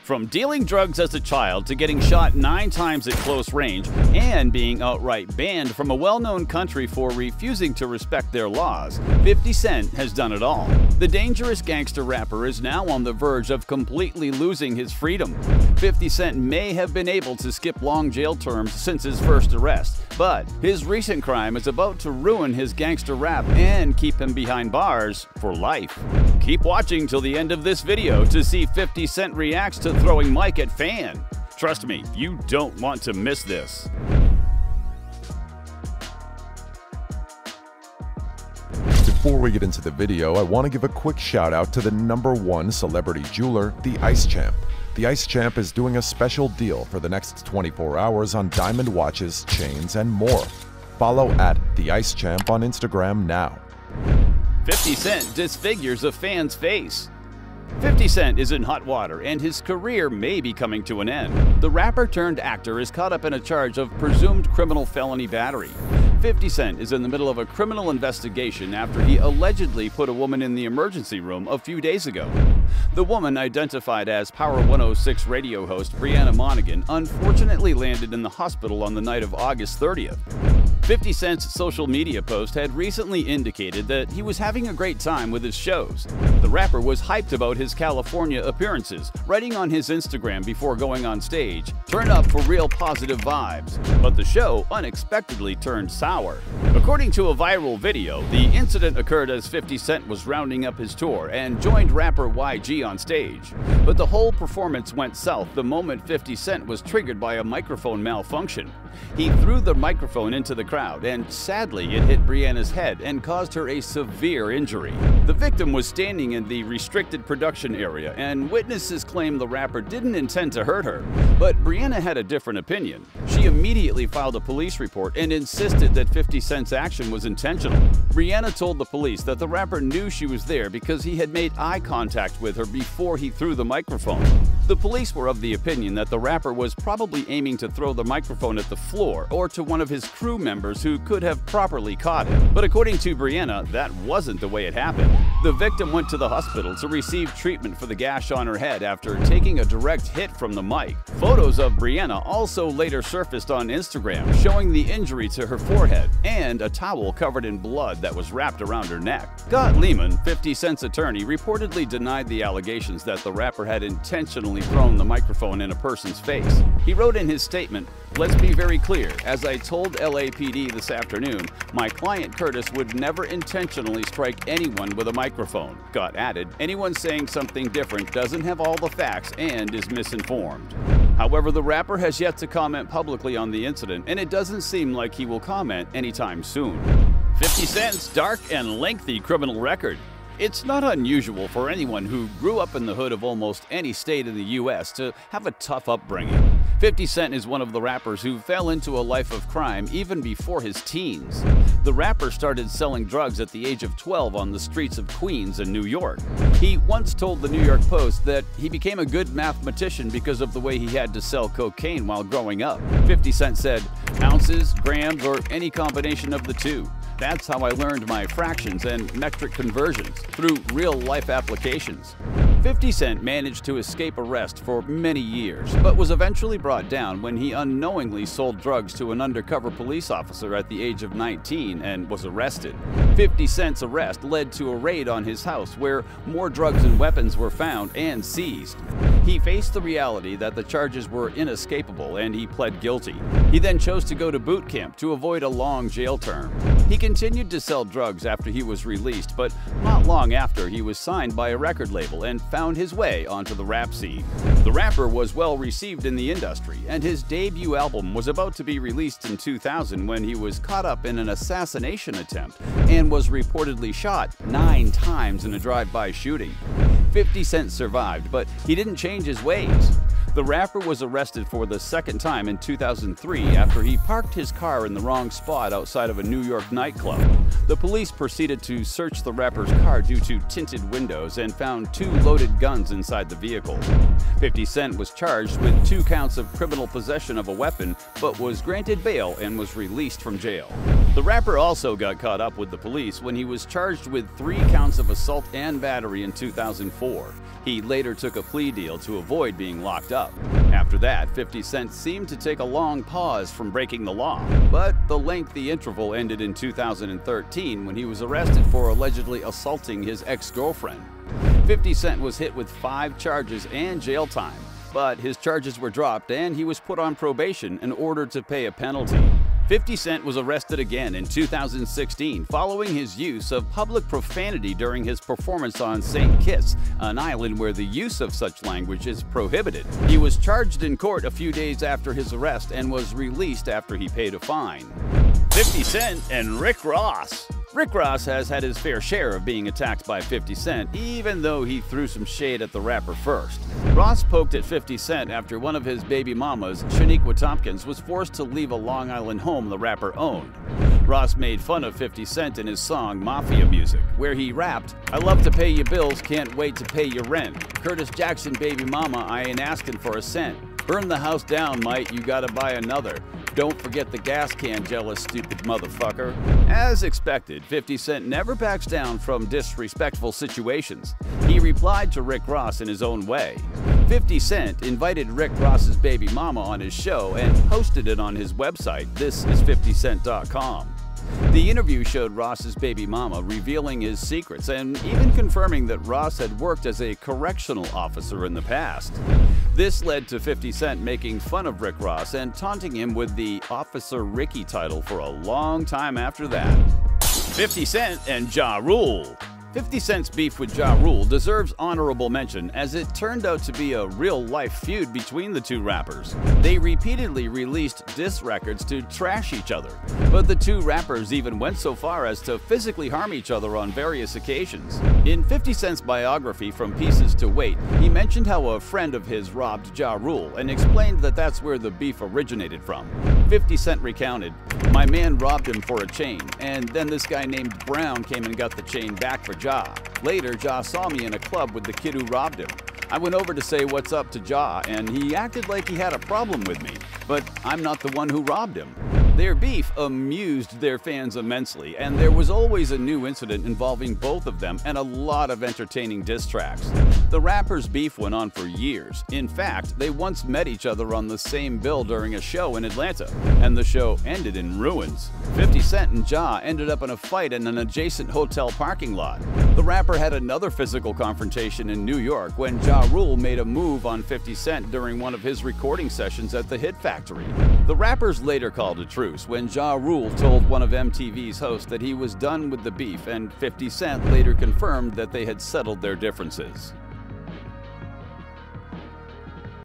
From dealing drugs as a child to getting shot 9 times at close range and being outright banned from a well-known country for refusing to respect their laws, 50 Cent has done it all. The dangerous gangster rapper is now on the verge of completely losing his freedom. 50 Cent may have been able to skip long jail terms since his first arrest, but his recent crime is about to ruin his gangster rap and keep him behind bars for life. Keep watching till the end of this video to see 50 Cent reacts to throwing Mike at fan. Trust me, you don't want to miss this. Before we get into the video, I want to give a quick shout out to the #1 celebrity jeweler, the Ice Champ. The Ice Champ is doing a special deal for the next 24 hours on diamond watches, chains, and more. Follow at the Ice Champ on Instagram now. 50 Cent disfigures a fan's face. 50 Cent is in hot water and his career may be coming to an end. The rapper turned actor is caught up in a charge of presumed criminal felony battery. 50 Cent is in the middle of a criminal investigation after he allegedly put a woman in the emergency room a few days ago. The woman, identified as Power 106 radio host Brianna Monaghan, unfortunately landed in the hospital on the night of August 30th. 50 Cent's social media post had recently indicated that he was having a great time with his shows. The rapper was hyped about his California appearances, writing on his Instagram before going on stage, "Turn up for real positive vibes," but the show unexpectedly turned sour. According to a viral video, the incident occurred as 50 Cent was rounding up his tour and joined rapper YG on stage. But the whole performance went south the moment 50 Cent was triggered by a microphone malfunction. He threw the microphone into the crowd, and sadly it hit Brianna's head and caused her a severe injury. The victim was standing in the restricted production area, and witnesses claim the rapper didn't intend to hurt her. But Brianna had a different opinion. She immediately filed a police report and insisted that 50 Cent's action was intentional. Brianna told the police that the rapper knew she was there because he had made eye contact with her before he threw the microphone. The police were of the opinion that the rapper was probably aiming to throw the microphone at the floor or to one of his crew members who could have properly caught it. But according to Brianna, that wasn't the way it happened. The victim went to the hospital to receive treatment for the gash on her head after taking a direct hit from the mic. Photos of Brianna also later surfaced on Instagram showing the injury to her forehead and a towel covered in blood that was wrapped around her neck. Scott Lehman, 50 Cent's attorney, reportedly denied the allegations that the rapper had intentionally thrown the microphone in a person's face. He wrote in his statement, "Let's be very clear. As I told LAPD this afternoon, my client Curtis would never intentionally strike anyone with a microphone." Scott added, "Anyone saying something different doesn't have all the facts and is misinformed." However, the rapper has yet to comment publicly on the incident, and it doesn't seem like he will comment anytime soon. 50 Cent's dark and lengthy criminal record. It's not unusual for anyone who grew up in the hood of almost any state in the U.S. to have a tough upbringing. 50 Cent is one of the rappers who fell into a life of crime even before his teens. The rapper started selling drugs at the age of 12 on the streets of Queens in New York. He once told the New York Post that he became a good mathematician because of the way he had to sell cocaine while growing up. 50 Cent said, "Ounces, grams, or any combination of the two. That's how I learned my fractions and metric conversions, through real-life applications." 50 Cent managed to escape arrest for many years, but was eventually brought down when he unknowingly sold drugs to an undercover police officer at the age of 19 and was arrested. 50 Cent's arrest led to a raid on his house where more drugs and weapons were found and seized. He faced the reality that the charges were inescapable and he pled guilty. He then chose to go to boot camp to avoid a long jail term. He continued to sell drugs after he was released, but not long after he was signed by a record label and found his way onto the rap scene. The rapper was well received in the industry, and his debut album was about to be released in 2000 when he was caught up in an assassination attempt and was reportedly shot 9 times in a drive-by shooting. 50 Cent survived, but he didn't change his ways. The rapper was arrested for the second time in 2003 after he parked his car in the wrong spot outside of a New York nightclub. The police proceeded to search the rapper's car due to tinted windows and found 2 loaded guns inside the vehicle. 50 Cent was charged with 2 counts of criminal possession of a weapon, but was granted bail and was released from jail. The rapper also got caught up with the police when he was charged with 3 counts of assault and battery in 2004. He later took a plea deal to avoid being locked up. After that, 50 Cent seemed to take a long pause from breaking the law, but the lengthy interval ended in 2013 when he was arrested for allegedly assaulting his ex-girlfriend. 50 Cent was hit with 5 charges and jail time, but his charges were dropped and he was put on probation in order to pay a penalty. 50 Cent was arrested again in 2016 following his use of public profanity during his performance on St. Kitts, an island where the use of such language is prohibited. He was charged in court a few days after his arrest and was released after he paid a fine. 50 Cent and Rick Ross. Rick Ross has had his fair share of being attacked by 50 Cent, even though he threw some shade at the rapper first. Ross poked at 50 Cent after one of his baby mamas, Shaniqua Tompkins, was forced to leave a Long Island home the rapper owned. Ross made fun of 50 Cent in his song Mafia Music, where he rapped, "I love to pay your bills, can't wait to pay your rent. Curtis Jackson, baby mama, I ain't asking for a cent. Burn the house down, mate, you gotta buy another. Don't forget the gas can, jealous stupid motherfucker." As expected, 50 Cent never backs down from disrespectful situations. He replied to Rick Ross in his own way. 50 Cent invited Rick Ross's baby mama on his show and posted it on his website, thisis50cent.com. The interview showed Ross's baby mama revealing his secrets and even confirming that Ross had worked as a correctional officer in the past. This led to 50 Cent making fun of Rick Ross and taunting him with the Officer Ricky title for a long time after that. 50 Cent and Ja Rule. 50 Cent's beef with Ja Rule deserves honorable mention as it turned out to be a real-life feud between the two rappers. They repeatedly released diss records to trash each other, but the two rappers even went so far as to physically harm each other on various occasions. In 50 Cent's biography From Pieces to Weight, he mentioned how a friend of his robbed Ja Rule and explained that that's where the beef originated from. 50 Cent recounted, "My man robbed him for a chain, and then this guy named Brown came and got the chain back for Ja. Later, Ja saw me in a club with the kid who robbed him. I went over to say what's up to Ja, and he acted like he had a problem with me, but I'm not the one who robbed him." Their beef amused their fans immensely, and there was always a new incident involving both of them and a lot of entertaining diss tracks. The rappers' beef went on for years. In fact, they once met each other on the same bill during a show in Atlanta, and the show ended in ruins. 50 Cent and Ja ended up in a fight in an adjacent hotel parking lot. The rapper had another physical confrontation in New York when Ja Rule made a move on 50 Cent during one of his recording sessions at the Hit Factory. The rappers later called a truce when Ja Rule told one of MTV's hosts that he was done with the beef, and 50 Cent later confirmed that they had settled their differences.